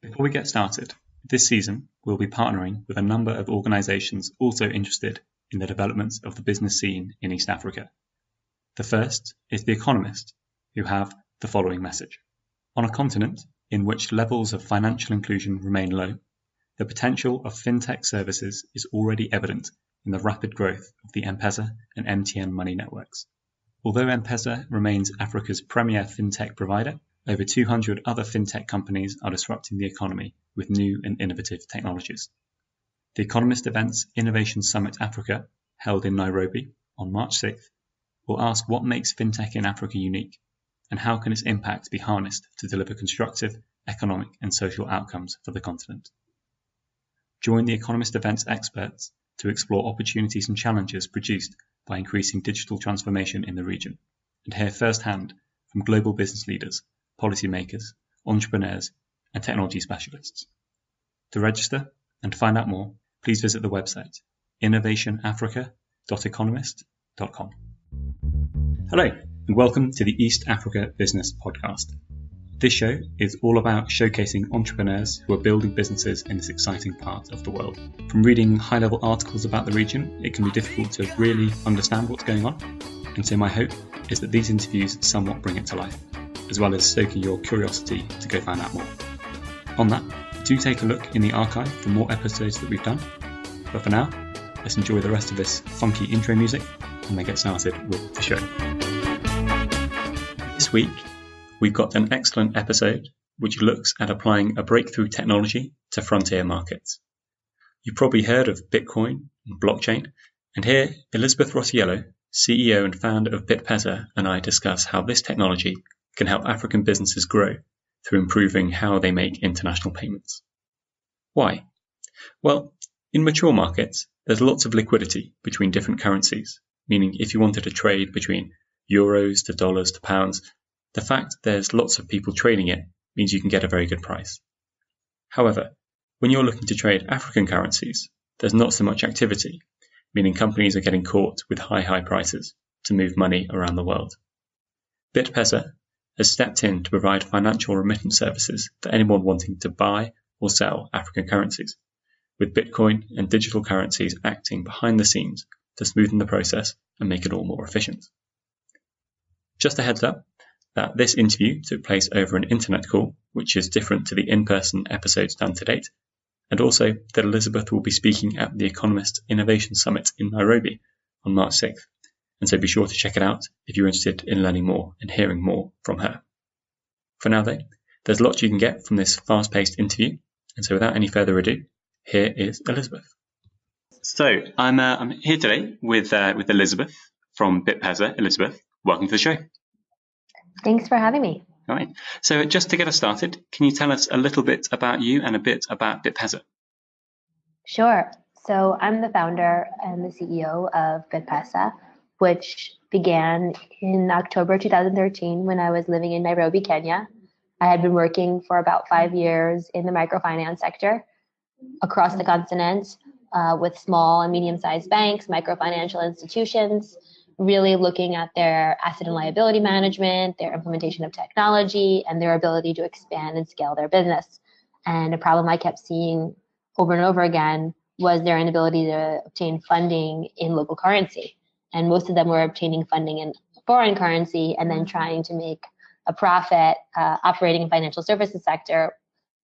Before we get started, this season we'll be partnering with a number of organisations also interested in the developments of the business scene in East Africa. The first is The Economist, who have the following message. On a continent in which levels of financial inclusion remain low, the potential of fintech services is already evident in the rapid growth of the M-Pesa and MTN money networks. Although M-Pesa remains Africa's premier fintech provider, over 200 other fintech companies are disrupting the economy with new and innovative technologies. The Economist Event's Innovation Summit Africa, held in Nairobi on March 6th, will ask what makes fintech in Africa unique and how can its impact be harnessed to deliver constructive economic and social outcomes for the continent. Join the Economist Event's experts to explore opportunities and challenges produced by increasing digital transformation in the region and hear firsthand from global business leaders, policymakers, entrepreneurs, and technology specialists. To register and find out more, please visit the website innovationafrica.economist.com. Hello, and welcome to the East Africa Business Podcast. This show is all about showcasing entrepreneurs who are building businesses in this exciting part of the world. From reading high-level articles about the region, it can be difficult to really understand what's going on, and so my hope is that these interviews somewhat bring it to life, as well as stoking your curiosity to go find out more. On that, do take a look in the archive for more episodes that we've done. But for now, let's enjoy the rest of this funky intro music and then get started with the show. This week, we've got an excellent episode which looks at applying a breakthrough technology to frontier markets. You've probably heard of Bitcoin and blockchain, and here Elizabeth Rossiello, CEO and founder of Bitpesa, and I discuss how this technology can help African businesses grow through improving how they make international payments. Why? Well, in mature markets, there's lots of liquidity between different currencies, meaning if you wanted to trade between euros to dollars to pounds, the fact there's lots of people trading it means you can get a very good price. However, when you're looking to trade African currencies, there's not so much activity, meaning companies are getting caught with high prices to move money around the world. Bitpesa has stepped in to provide financial remittance services to anyone wanting to buy or sell African currencies, with Bitcoin and digital currencies acting behind the scenes to smoothen the process and make it all more efficient. Just a heads up that this interview took place over an internet call, which is different to the in-person episodes done to date, and also that Elizabeth will be speaking at the Economist Innovation Summit in Nairobi on March 6th. And so be sure to check it out if you're interested in learning more and hearing more from her. For now though, there's lots you can get from this fast-paced interview, and so without any further ado, here is Elizabeth. So I'm here today with Elizabeth from Bitpesa. Elizabeth, welcome to the show. Thanks for having me. All right. So just to get us started, can you tell us a little bit about you and a bit about Bitpesa? Sure. So I'm the founder and the CEO of Bitpesa, which began in October 2013 when I was living in Nairobi, Kenya. I had been working for about 5 years in the microfinance sector across the continent with small and medium-sized banks, microfinancial institutions, really looking at their asset and liability management, their implementation of technology, and their ability to expand and scale their business. And a problem I kept seeing over and over again was their inability to obtain funding in local currency. And most of them were obtaining funding in foreign currency and then trying to make a profit operating in financial services sector,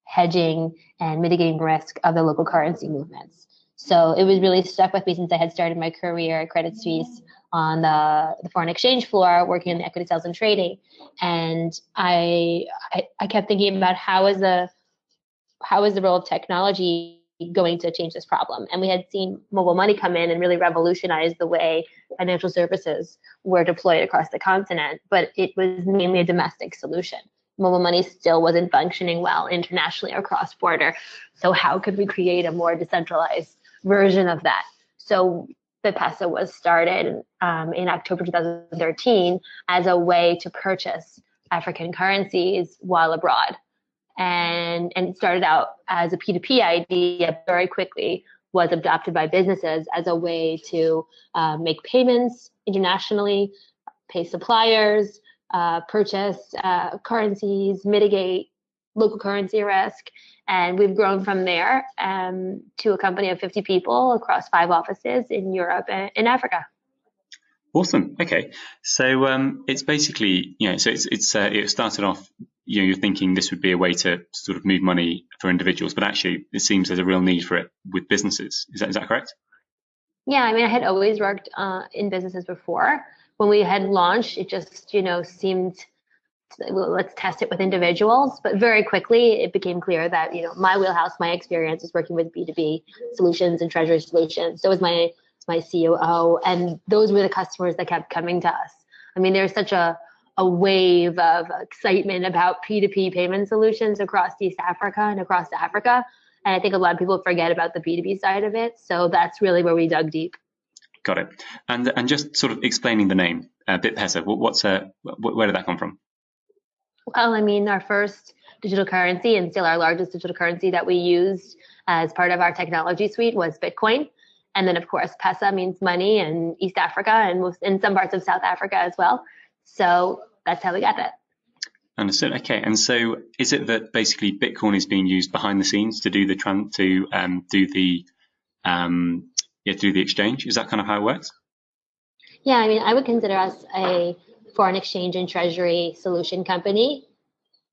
hedging and mitigating risk of the local currency movements. So it was really stuck with me since I had started my career at Credit Suisse on the foreign exchange floor, working in the equity sales and trading. And I kept thinking about how is the role of technology going to change this problem. And we had seen mobile money come in and really revolutionize the way financial services were deployed across the continent, but it was mainly a domestic solution. Mobile money still wasn't functioning well internationally or cross-border. So how could we create a more decentralized version of that? So Bitpesa was started in October 2013 as a way to purchase African currencies while abroad. And it started out as a P2P idea, very quickly was adopted by businesses as a way to make payments internationally, pay suppliers, purchase currencies, mitigate local currency risk. And we've grown from there to a company of 50 people across 5 offices in Europe and in Africa. Awesome. Okay. So it's basically, so it started off, you're thinking this would be a way to sort of move money for individuals, but actually it seems there's a real need for it with businesses. Is that correct? Yeah, I mean, I had always worked in businesses before. When we had launched, it just, seemed, well, let's test it with individuals. But very quickly, it became clear that, my wheelhouse, my experience is working with B2B solutions and treasury solutions. So was my COO, and those were the customers that kept coming to us. I mean, there's such a wave of excitement about P2P payment solutions across East Africa and across Africa. And I think a lot of people forget about the B2B side of it. So that's really where we dug deep. Got it. And just sort of explaining the name, Bitpesa, where did that come from? Well, I mean, our first digital currency and still our largest digital currency that we used as part of our technology suite was Bitcoin. And then, of course, Pesa means money in East Africa and in some parts of South Africa as well. So that's how we got that. Understood. Okay. And so is it that basically Bitcoin is being used behind the scenes to do the do the exchange? Is that kind of how it works? Yeah, I mean, I would consider us a foreign exchange and treasury solution company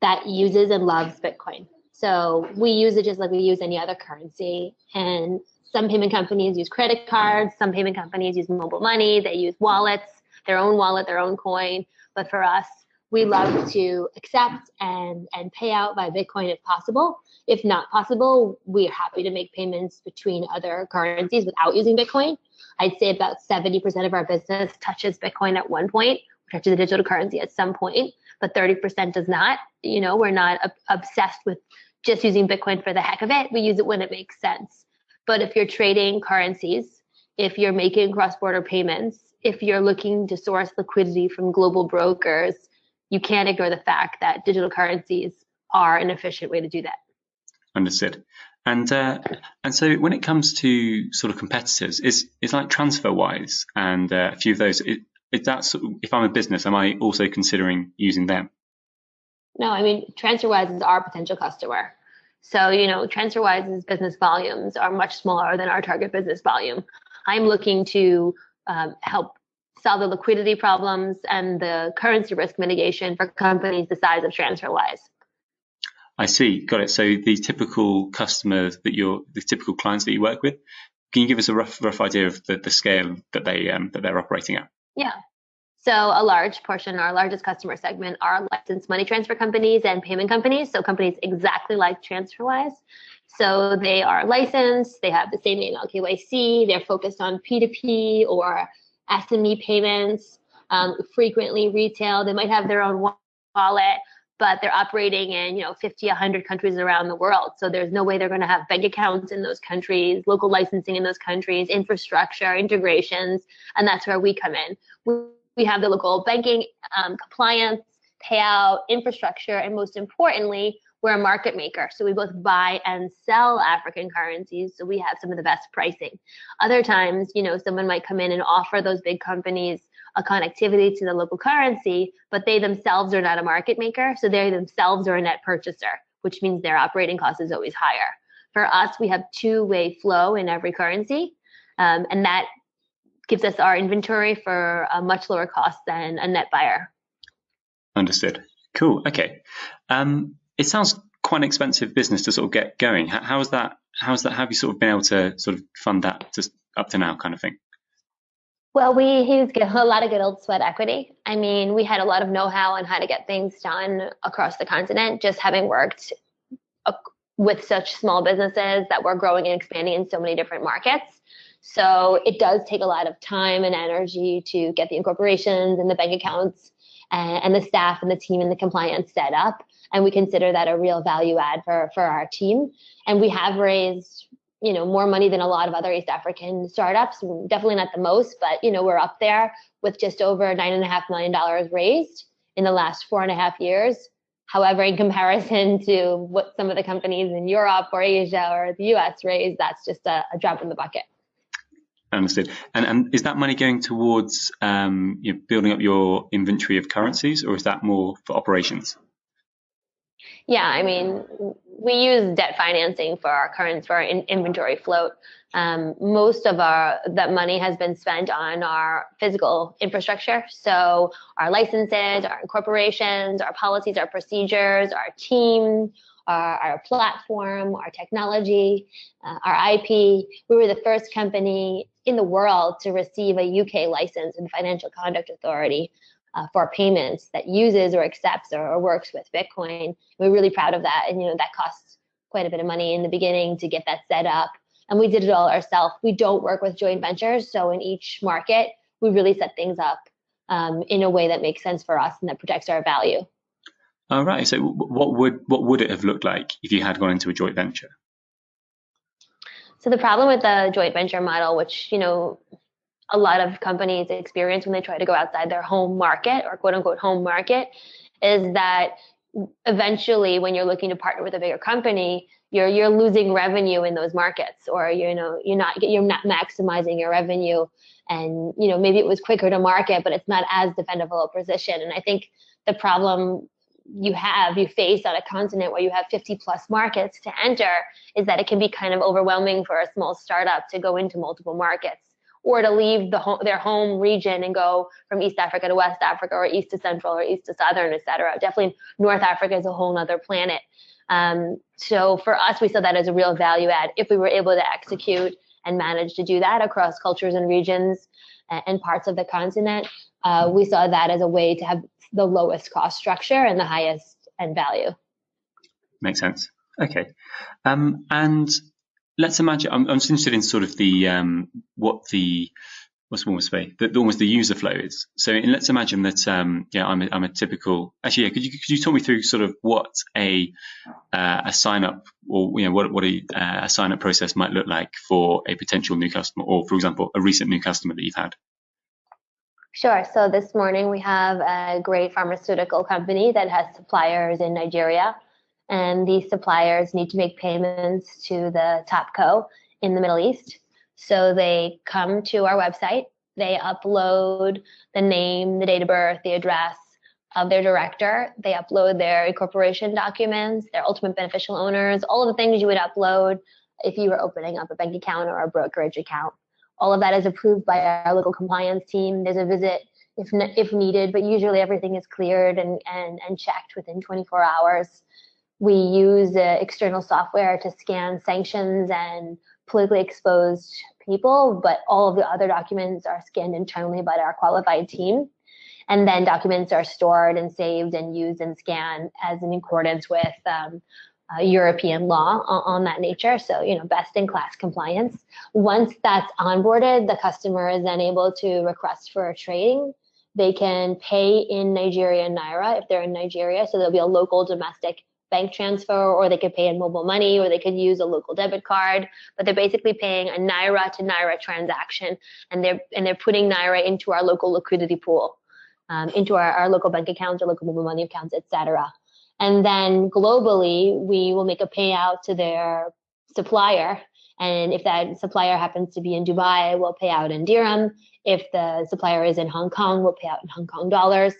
that uses and loves Bitcoin. So we use it just like we use any other currency. And some payment companies use credit cards. Some payment companies use mobile money. They use wallets, their own wallet, their own coin. But for us, we love to accept and pay out by Bitcoin if possible. If not possible, we're happy to make payments between other currencies without using Bitcoin. I'd say about 70% of our business touches Bitcoin at one point, touches a digital currency at some point, but 30% does not. We're not obsessed with just using Bitcoin for the heck of it. We use it when it makes sense. But if you're trading currencies, if you're making cross-border payments, if you're looking to source liquidity from global brokers, you can't ignore the fact that digital currencies are an efficient way to do that. Understood. And so when it comes to sort of competitors, is like TransferWise and a few of those, is that if I'm a business, am I also considering using them? No, I mean, TransferWise is our potential customer. So, TransferWise's business volumes are much smaller than our target business volume. I'm looking to help solve the liquidity problems and the currency risk mitigation for companies the size of TransferWise. I see. Got it. So the typical customers the typical clients that you work with, can you give us a rough idea of the scale that they're operating at? Yeah. So a large portion, our largest customer segment, are licensed money transfer companies and payment companies. So companies exactly like TransferWise. So they are licensed, they have the same AML KYC, they're focused on P2P or SME payments, frequently retail. They might have their own wallet, but they're operating in 50, 100 countries around the world. So there's no way they're going to have bank accounts in those countries, local licensing in those countries, infrastructure, integrations, and that's where we come in. We have the local banking, compliance, payout, infrastructure, and most importantly, we're a market maker. So we both buy and sell African currencies. So we have some of the best pricing. Other times, someone might come in and offer those big companies a connectivity to the local currency, but they themselves are not a market maker. So they themselves are a net purchaser, which means their operating cost is always higher. For us, we have two-way flow in every currency. And that gives us our inventory for a much lower cost than a net buyer. Understood. Cool. Okay. It sounds quite an expensive business to sort of get going. How is that? How have you sort of been able to sort of fund that just up to now, kind of thing? Well, we used a lot of good old sweat equity. I mean, we had a lot of know-how on how to get things done across the continent, just having worked with such small businesses that were growing and expanding in so many different markets. So it does take a lot of time and energy to get the incorporations and the bank accounts and the staff and the team and the compliance set up. And we consider that a real value add for our team. And we have raised, more money than a lot of other East African startups. Definitely not the most, but, we're up there with just over $9.5 million raised in the last 4.5 years. However, in comparison to what some of the companies in Europe or Asia or the US raised, that's just a drop in the bucket. Understood. And is that money going towards building up your inventory of currencies, or is that more for operations? Yeah, I mean, we use debt financing for our inventory float. Most of that money has been spent on our physical infrastructure. So our licenses, our incorporations, our policies, our procedures, our team, our platform, our technology, our IP. We were the first company in the world to receive a UK license in the Financial Conduct Authority for payments that uses or accepts or works with Bitcoin. We're really proud of that. And, that costs quite a bit of money in the beginning to get that set up. And we did it all ourselves. We don't work with joint ventures. So in each market, we really set things up in a way that makes sense for us and that protects our value. All right. So what would it have looked like if you had gone into a joint venture? So the problem with the joint venture model, which, a lot of companies experience when they try to go outside their home market or quote unquote home market, is that eventually when you're looking to partner with a bigger company, you're losing revenue in those markets, or you're not maximizing your revenue. And maybe it was quicker to market, but it's not as defendable a position. And I think the problem you face on a continent where you have 50 plus markets to enter is that it can be kind of overwhelming for a small startup to go into multiple markets, or to leave their home region and go from East Africa to West Africa, or East to Central, or East to Southern, et cetera. Definitely North Africa is a whole other planet. So for us, we saw that as a real value add. If we were able to execute and manage to do that across cultures and regions and parts of the continent, we saw that as a way to have the lowest cost structure and the highest end value. Makes sense. Okay. And let's imagine, I'm just interested in sort of almost the user flow is. So let's imagine that I'm a typical. Actually, yeah, could you talk me through sort of what a sign up, or what a sign up process might look like for a potential new customer, or for example a recent new customer that you've had? Sure. So this morning we have a great pharmaceutical company that has suppliers in Nigeria, and these suppliers need to make payments to the top co in the Middle East. So they come to our website, they upload the name, the date of birth, the address of their director, they upload their incorporation documents, their ultimate beneficial owners, all of the things you would upload if you were opening up a bank account or a brokerage account. All of that is approved by our local compliance team. There's a visit if needed, but usually everything is cleared and checked within 24 hours. We use external software to scan sanctions and politically exposed people, but all of the other documents are scanned internally by our qualified team. And then documents are stored and saved and used and scanned as in accordance with European law on that nature. So, best in class compliance. Once that's onboarded, the customer is then able to request for a trading. They can pay in Nigerian naira if they're in Nigeria. So there'll be a local domestic bank transfer, or they could pay in mobile money, or they could use a local debit card. But they're basically paying a naira to naira transaction, and they're putting naira into our local liquidity pool, into our local bank accounts or local mobile money accounts, etc. And then globally, we will make a payout to their supplier. And if that supplier happens to be in Dubai, we'll pay out in dirham. If the supplier is in Hong Kong, we'll pay out in Hong Kong dollars.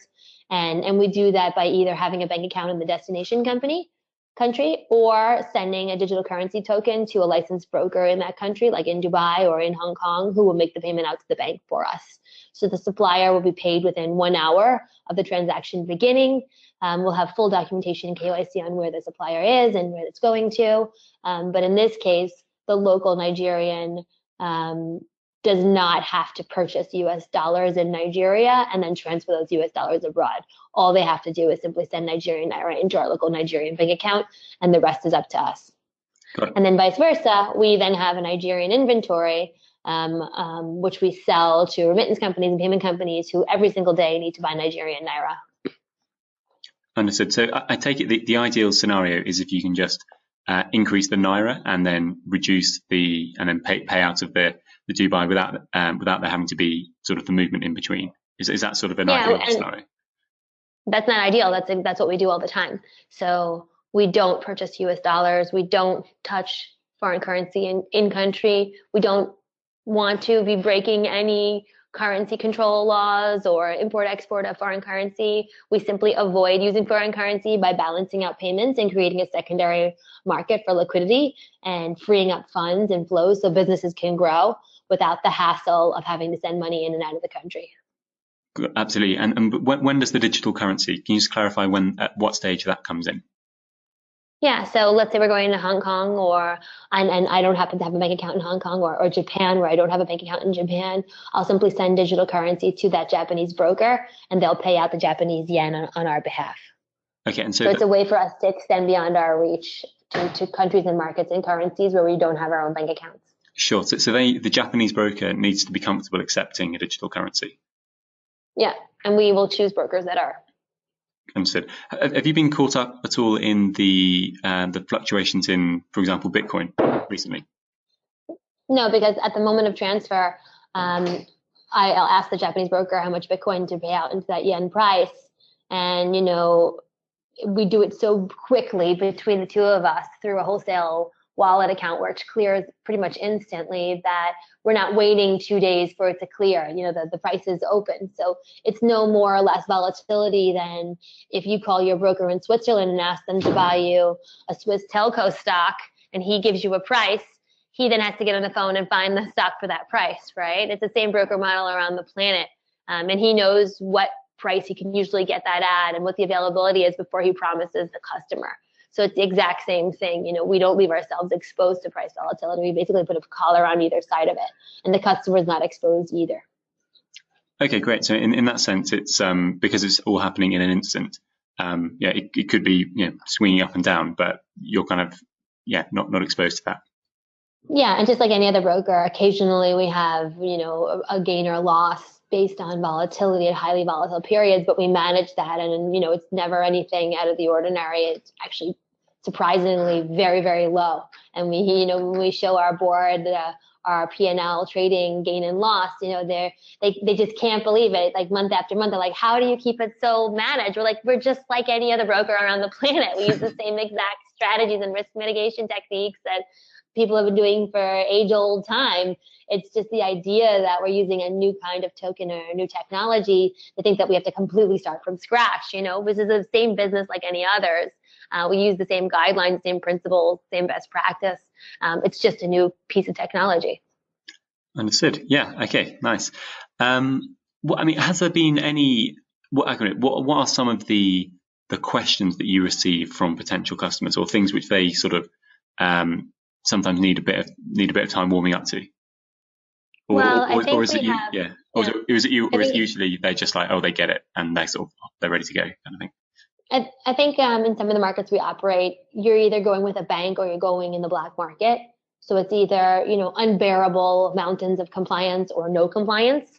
And we do that by either having a bank account in the destination country, or sending a digital currency token to a licensed broker in that country, like in Dubai or in Hong Kong, who will make the payment out to the bank for us. So the supplier will be paid within 1 hour of the transaction beginning. We'll have full documentation and KYC on where the supplier is and where it's going to. But in this case, the local Nigerian does not have to purchase US dollars in Nigeria and then transfer those US dollars abroad. All they have to do is simply send Nigerian naira into our local Nigerian bank account, and the rest is up to us. And then vice versa, we then have a Nigerian inventory, which we sell to remittance companies and payment companies who every single day need to buy Nigerian naira. Understood. So I take it the ideal scenario is if you can just increase the naira and then reduce and then pay out of the Dubai without there having to be sort of the movement in between. Is that sort of an ideal scenario? That's not ideal. That's what we do all the time. So we don't purchase US dollars. We don't touch foreign currency in country. We don't want to be breaking any currency control laws or import-export of foreign currency. We simply avoid using foreign currency by balancing out payments and creating a secondary market for liquidity and freeing up funds and flows so businesses can grow without the hassle of having to send money in and out of the country. Absolutely. And when does the digital currency, can you just clarify at what stage that comes in? Yeah, so let's say we're going to Hong Kong and I don't happen to have a bank account in Hong Kong or Japan where I don't have a bank account in Japan. I'll simply send digital currency to that Japanese broker and they'll pay out the Japanese yen on our behalf. Okay, and so it's a way for us to extend beyond our reach to countries and markets and currencies where we don't have our own bank accounts. Sure. So the Japanese broker needs to be comfortable accepting a digital currency. Yeah, and we will choose brokers that are. Understood. Have you been caught up at all in the fluctuations in, for example, Bitcoin recently? No, because at the moment of transfer, I'll ask the Japanese broker how much Bitcoin to pay out into that yen price. And, we do it so quickly between the two of us through a wholesale wallet account where it clears pretty much instantly that we're not waiting 2 days for it to clear. The price is open. So it's no more or less volatility than if you call your broker in Switzerland and ask them to buy you a Swiss telco stock and he gives you a price. He then has to get on the phone and find the stock for that price, right? It's the same broker model around the planet. And he knows what price he can usually get that at and what the availability is before he promises the customer. So it's the exact same thing. We don't leave ourselves exposed to price volatility. We basically put a collar on either side of it, and the customer is not exposed either. Okay, great. So in that sense, it's because it's all happening in an instant. It could be swinging up and down, but you're kind of not exposed to that. Yeah, and just like any other broker, occasionally we have a gain or a loss based on volatility at highly volatile periods, but we manage that, and it's never anything out of the ordinary. It's actually surprisingly very, very low. And when we show our board our P&L trading gain and loss, they just can't believe it. Like month after month, they're like, how do you keep it so managed? We're like, we're just like any other broker around the planet. We use the same exact strategies and risk mitigation techniques that people have been doing for age-old time. It's just the idea that we're using a new kind of token or a new technology to think that we have to completely start from scratch. This is the same business like any others. We use the same guidelines, same principles, same best practice. It's just a new piece of technology. Understood. Yeah. Okay. Nice. Has there been any? What are some of the questions that you receive from potential customers, or things which they sort of sometimes need a bit of time warming up to? Is it usually they're just like, oh, they get it and they're ready to go kind of thing? I think in some of the markets we operate, you're either going with a bank or you're going in the black market. So it's either, unbearable mountains of compliance or no compliance.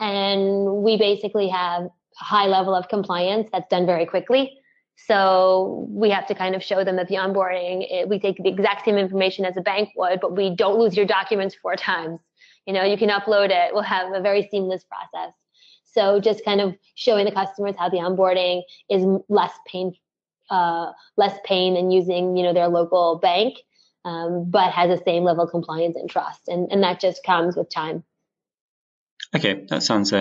And we basically have a high level of compliance that's done very quickly. So we have to kind of show them that the onboarding, we take the exact same information as a bank would, but we don't lose your documents 4 times. You can upload it. We'll have a very seamless process. So just kind of showing the customers how the onboarding is less pain than using, their local bank, but has the same level of compliance and trust. And that just comes with time. Okay, that sounds.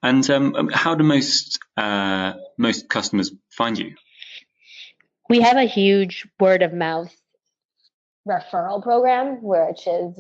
And how do most customers find you? We have a huge word of mouth referral program, which is,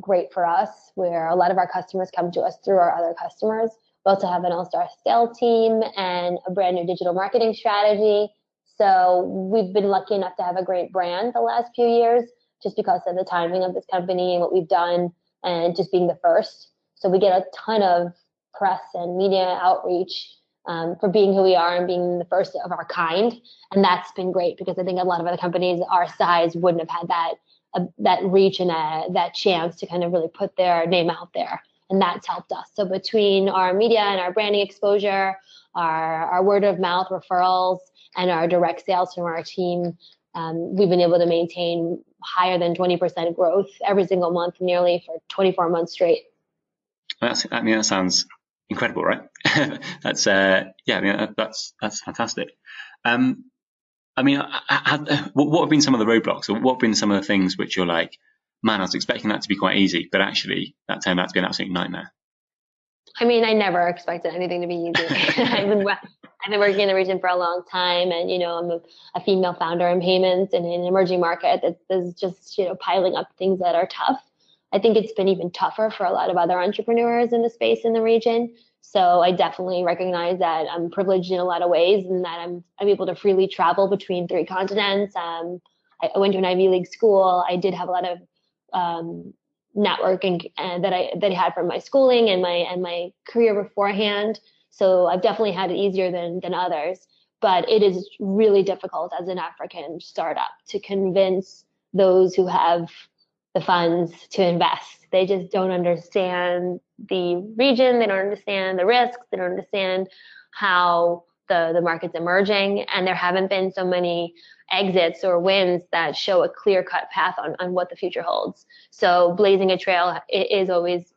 great for us, where a lot of our customers come to us through our other customers. We also have an all-star sales team and a brand new digital marketing strategy. So we've been lucky enough to have a great brand the last few years, just because of the timing of this company and what we've done and just being the first. So we get a ton of press and media outreach for being who we are and being the first of our kind. And that's been great, because I think a lot of other companies our size wouldn't have had that reach and that chance to kind of really put their name out there. And that's helped us. So between our media and our branding exposure, our word of mouth referrals, and our direct sales from our team, we've been able to maintain higher than 20% growth every single month, nearly for 24 months straight. That sounds incredible, right? That's fantastic. What have been some of the roadblocks, or what have been some of the things which you're like, man, I was expecting that to be quite easy, but actually that turned out to be an absolute nightmare? I mean, I never expected anything to be easy. I've been working in the region for a long time, and I'm a female founder in payments and in an emerging market that is just piling up things that are tough. I think it's been even tougher for a lot of other entrepreneurs in the space in the region. So I definitely recognize that I'm privileged in a lot of ways, and that I'm able to freely travel between three continents. I went to an Ivy League school. I did have a lot of um, networking that I had from my schooling and my career beforehand. So I've definitely had it easier than others. But it is really difficult as an African startup to convince those who have the funds to invest. They just don't understand the region. They don't understand the risks. They don't understand how the market's emerging. And there haven't been so many exits or wins that show a clear cut path on what the future holds. So blazing a trail is always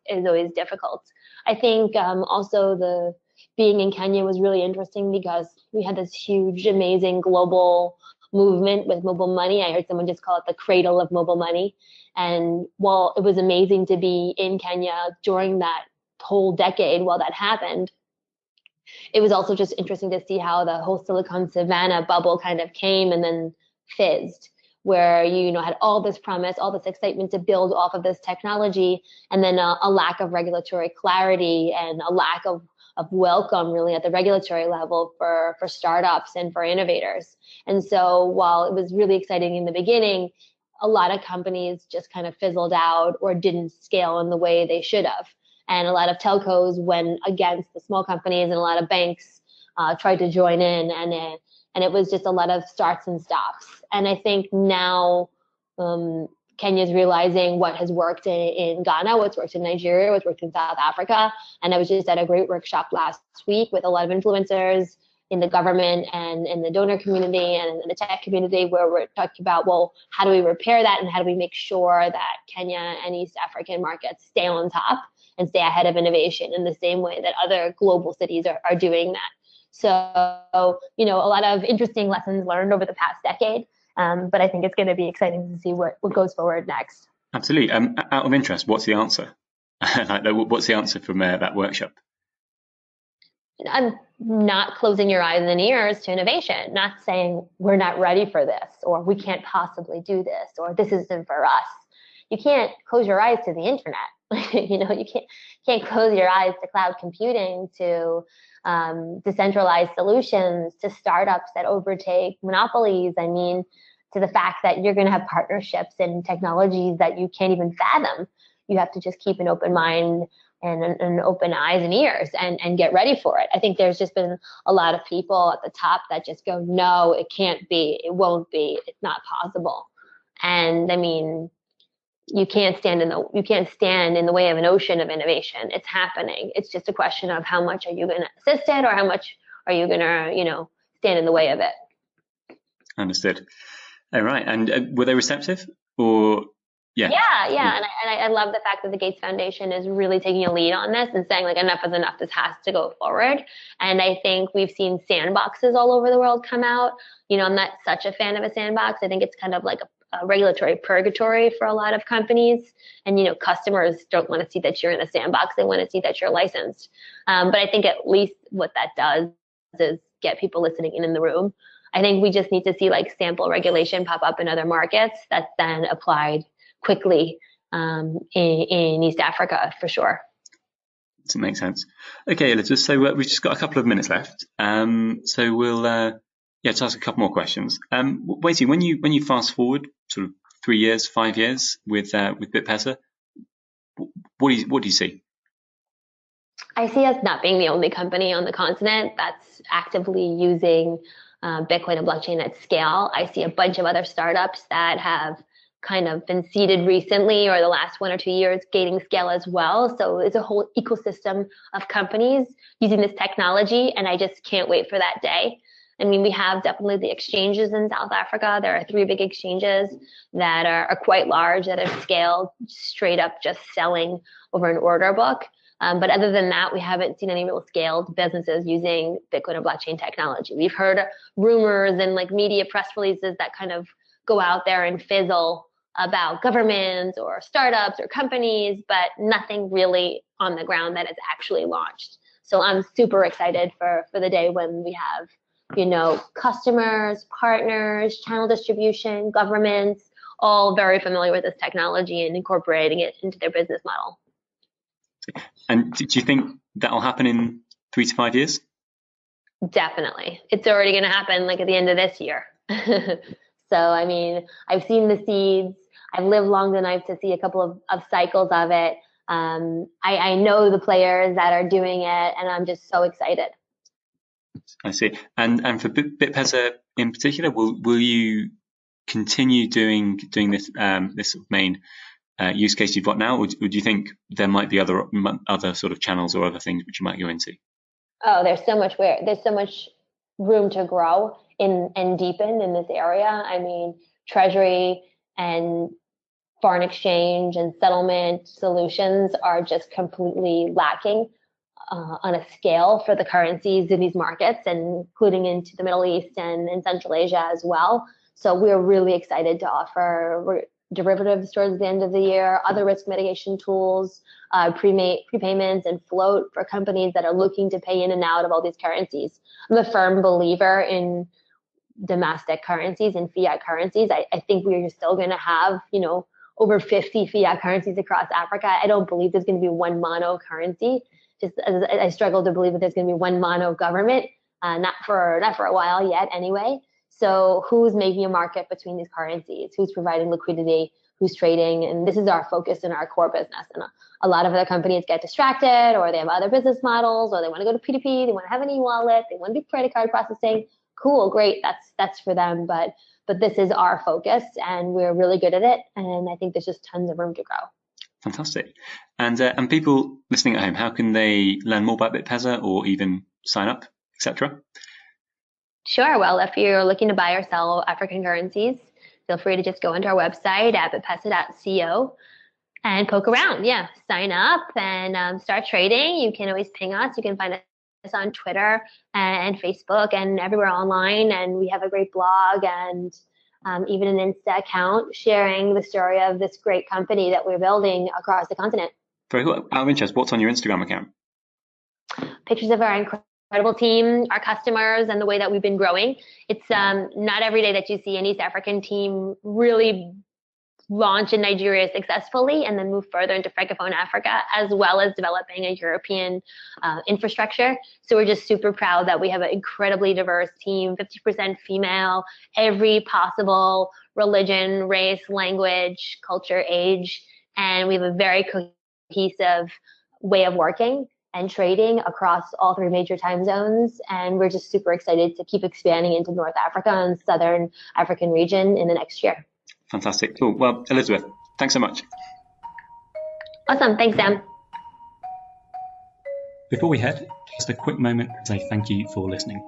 difficult. I think also the being in Kenya was really interesting because we had this huge, amazing global movement with mobile money. I heard someone just call it the cradle of mobile money. And while it was amazing to be in Kenya during that whole decade while that happened, it was also just interesting to see how the whole Silicon Savannah bubble kind of came and then fizzed, where had all this promise, all this excitement to build off of this technology, and then a lack of regulatory clarity and a lack of welcome really at the regulatory level for startups and for innovators. And so while it was really exciting in the beginning, a lot of companies just kind of fizzled out or didn't scale in the way they should have. And a lot of telcos went against the small companies, and a lot of banks tried to join in, and it was just a lot of starts and stops. And I think now Kenya's realizing what has worked in Ghana, what's worked in Nigeria, what's worked in South Africa. And I was just at a great workshop last week with a lot of influencers in the government and in the donor community and in the tech community, where we're talking about, well, how do we repair that, and how do we make sure that Kenya and East African markets stay on top and stay ahead of innovation in the same way that other global cities are doing that. So, a lot of interesting lessons learned over the past decade. But I think it's going to be exciting to see what goes forward next. Absolutely. Out of interest, what's the answer? What's the answer from that workshop? I'm not closing your eyes and ears to innovation, not saying we're not ready for this, or we can't possibly do this, or this isn't for us. You can't close your eyes to the internet. You can't close your eyes to cloud computing, to decentralized solutions, to startups that overtake monopolies. I mean, to the fact that you're going to have partnerships in technologies that you can't even fathom. You have to just keep an open mind and open eyes and ears and get ready for it. I think there's just been a lot of people at the top that just go, no, it can't be, it won't be, it's not possible. And I mean, you can't stand in the way of an ocean of innovation. It's happening. It's just a question of how much are you going to assist it, or how much are you going to, stand in the way of it. Understood. All right. And were they receptive, or? Yeah. And I love the fact that the Gates Foundation is really taking a lead on this and saying, like, enough is enough. This has to go forward. And I think we've seen sandboxes all over the world come out. I'm not such a fan of a sandbox. I think it's kind of like a regulatory purgatory for a lot of companies. And, customers don't want to see that you're in a sandbox. They want to see that you're licensed. But I think at least what that does is get people listening in the room. I think we just need to see like sample regulation pop up in other markets that's then applied quickly in East Africa for sure. That makes sense. Okay, Elizabeth. So we've just got a couple of minutes left. So we'll just ask a couple more questions. Waiting, when you fast forward sort of 3 years, 5 years with Bitpesa, what do you see? I see us not being the only company on the continent that's actively using Bitcoin and blockchain at scale. I see a bunch of other startups that have kind of been seeded recently or the last 1 or 2 years gaining scale as well. So it's a whole ecosystem of companies using this technology, and I just can't wait for that day. I mean, we have definitely the exchanges in South Africa. There are 3 big exchanges that are quite large, that have scaled straight up just selling over an order book. But other than that, we haven't seen any real scaled businesses using Bitcoin or blockchain technology. We've heard rumors and like media press releases that kind of go out there and fizzle about governments or startups or companies, but nothing really on the ground that is actually launched. So I'm super excited for the day when we have, customers, partners, channel distribution, governments, all very familiar with this technology and incorporating it into their business model. And do you think that'll happen in 3 to 5 years? Definitely. It's already going to happen like at the end of this year. So, I mean, I've seen the seeds. I've lived long enough to see a couple of cycles of it. I know the players that are doing it, and I'm just so excited. I see. And for Bitpesa in particular, will you continue doing this this sort of main use case you've got now, or do you think there might be other sort of channels or other things which you might go into? Oh, there's so much room to grow and deepen in this area. I mean, treasury and foreign exchange and settlement solutions are just completely lacking on a scale for the currencies in these markets, and including into the Middle East and Central Asia as well. So we're really excited to offer derivatives towards the end of the year, other risk mitigation tools, prepayments and float for companies that are looking to pay in and out of all these currencies. I'm a firm believer in domestic currencies and fiat currencies. I think we're still going to have, over 50 fiat currencies across Africa. I don't believe there's going to be one mono currency. Just as I struggle to believe that there's going to be one mono government, not for a while yet anyway. So who's making a market between these currencies? Who's providing liquidity? Who's trading? And this is our focus in our core business. And a lot of other companies get distracted, or they have other business models, or they want to go to P2P, they want to have an e-wallet, they want to do credit card processing. Cool, great, that's for them. But this is our focus, and we're really good at it. And I think there's just tons of room to grow. Fantastic. And people listening at home, how can they learn more about Bitpesa or even sign up, etc.? Sure. Well, if you're looking to buy or sell African currencies, feel free to just go into our website at bitpesa.co and poke around. Yeah, sign up and start trading. You can always ping us. You can find us on Twitter and Facebook and everywhere online. And we have a great blog and even an Insta account sharing the story of this great company that we're building across the continent. Very cool. Out of interest, what's on your Instagram account? Pictures of our incredible team, our customers, and the way that we've been growing. It's not every day that you see an East African team really launch in Nigeria successfully and then move further into Francophone Africa, as well as developing a European infrastructure. So we're just super proud that we have an incredibly diverse team, 50% female, every possible religion, race, language, culture, age, and we have a very cohesive way of working and trading across all 3 major time zones. And we're just super excited to keep expanding into North Africa and Southern African region in the next year. Fantastic. Cool. Well, Elizabeth, thanks so much. Awesome. Thanks, Sam. Before we head, just a quick moment to say thank you for listening.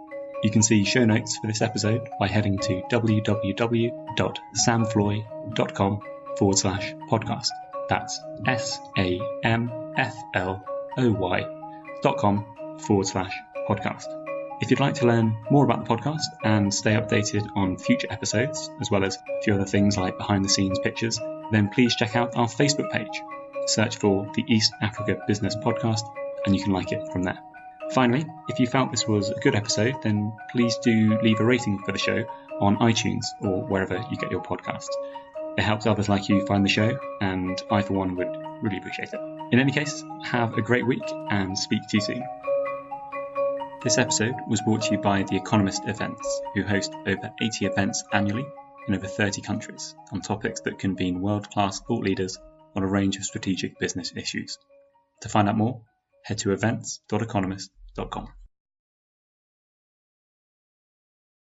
You can see show notes for this episode by heading to www.samfloy.com/podcast. That's samfloy.com/podcast. If you'd like to learn more about the podcast and stay updated on future episodes, as well as a few other things like behind-the-scenes pictures, then please check out our Facebook page. Search for the East Africa Business Podcast, and you can like it from there. Finally, if you felt this was a good episode, then please do leave a rating for the show on iTunes or wherever you get your podcasts. It helps others like you find the show, and I, for one, would really appreciate it. In any case, have a great week and speak to you soon. This episode was brought to you by The Economist Events, who host over 80 events annually in over 30 countries on topics that convene world-class thought leaders on a range of strategic business issues. To find out more, head to events.economist.com.